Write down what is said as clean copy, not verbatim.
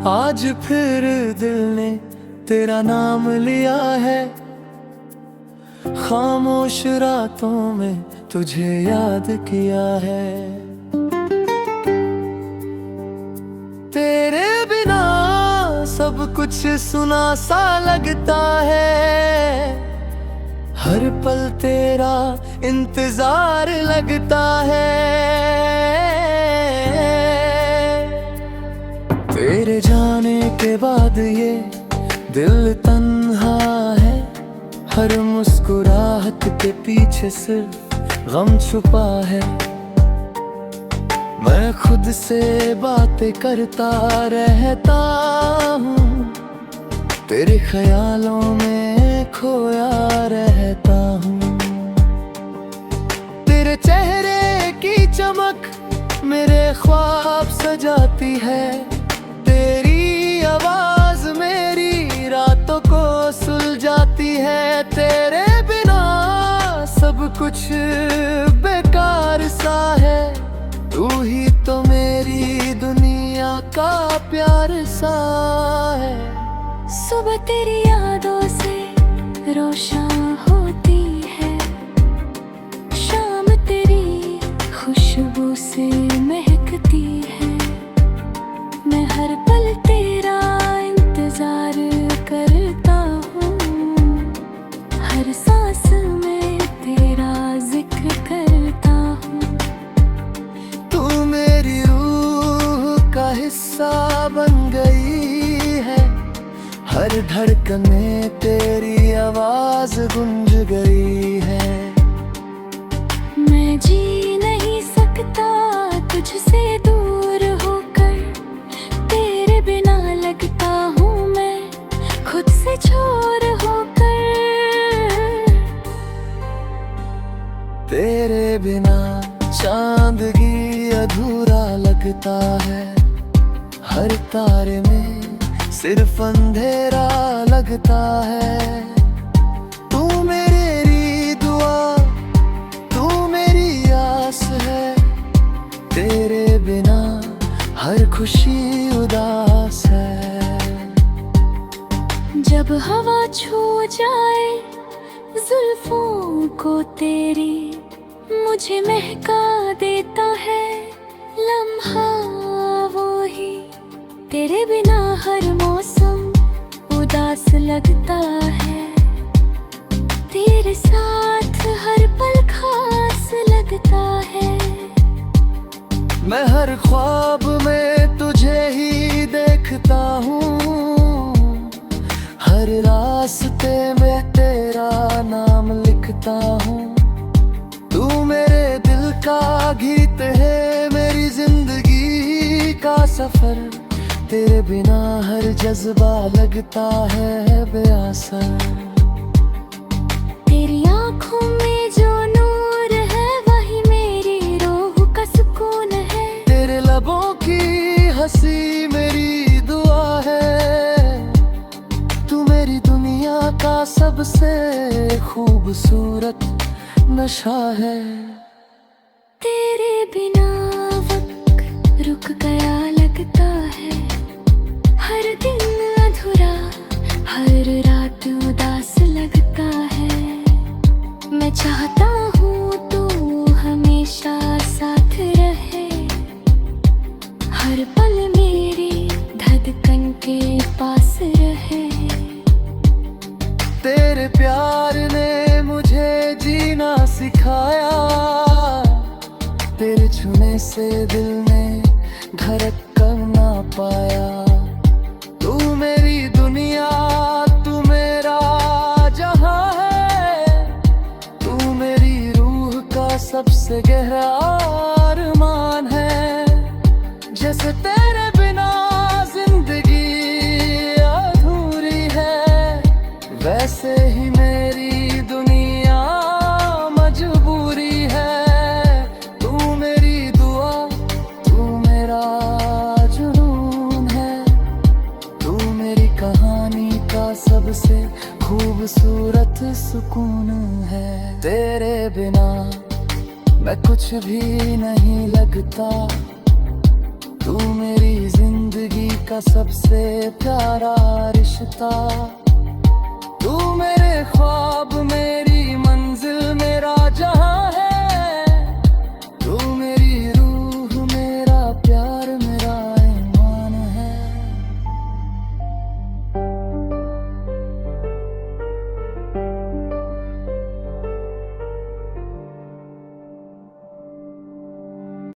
आज फिर दिल ने तेरा नाम लिया है, खामोश रातों में तुझे याद किया है। तेरे बिना सब कुछ सुना सा लगता है, हर पल तेरा इंतजार लगता है। तेरे जाने के बाद ये दिल तन्हा है, हर मुस्कुराहट के पीछे सिर्फ गम छुपा है। मैं खुद से बातें करता रहता हूँ, तेरे ख्यालों में खोया रहता हूँ। तेरे चेहरे की चमक मेरे ख्वाब सजाती है, तेरी आवाज मेरी रातों को सुलझाती है। तेरे बिना सब कुछ बेकार सा है, तू ही तो मेरी दुनिया का प्यार सा है। सुबह तेरी यादों से रोशन होती है, शाम तेरी खुशबू से महकती है। मैं हर पल तेरा इंतजार करता हूँ, हर सांस में तेरा जिक्र करता हूँ। तू मेरी रूह का हिस्सा बन गई है, हर धड़कन में तेरी आवाज गूंज गई है। मैं जी नहीं सकता तुझसे दूर होकर, तेरे बिना लगता हूँ मैं खुद से छोर होकर। तेरे बिना चांदगी अधूरा लगता है, हर तारे में सिर्फ अंधेरा लगता है। तू मेरी दुआ, तू मेरी आस है, तेरे बिना हर खुशी उदास है। जब हवा छू जाए जुल्फों को तेरी, मुझे महका देता है लम्हा वो ही। तेरे बिना हर मौसम उदास लगता है, तेरे साथ हर पल खास लगता है। मैं हर ख्वाब में तुझे ही देखता हूँ, हर रास्ते में तेरा नाम लिखता हूँ। तू मेरे दिल का गीत है, मेरी जिंदगी का सफर, तेरे बिना हर जज्बा लगता है बेअसर। तेरी आँखों में जो नूर है, वही मेरी रूह का सुकून है। तेरे लबों की हंसी मेरी दुआ है, तू मेरी दुनिया का सबसे खूबसूरत नशा है। तेरे बिना वक्त रुक गया लगता है, हर दिन अधूरा, हर रात उदास लगता है। मैं चाहता हूँ तू हमेशा साथ रहे, हर पल मेरी धड़कन के पास रहे। तेरे प्यार ने मुझे जीना सिखाया, तेरे छूने से दिल ने धड़कन ना पाया। तू मेरी दुनिया, तू मेरा जहां है, तू मेरी रूह का सबसे गहरा अरमान है। जैसे तेरे बिना जिंदगी अधूरी है, वैसे ही मेरी दुनिया मजबूरी है। तू मेरी दुआ, तू मेरा जुनून है, तू मेरी कहानी का सबसे खूबसूरत सुकून है। तेरे बिना मैं कुछ भी नहीं लगता, तू मेरी जिंदगी का सबसे प्यारा रिश्ता।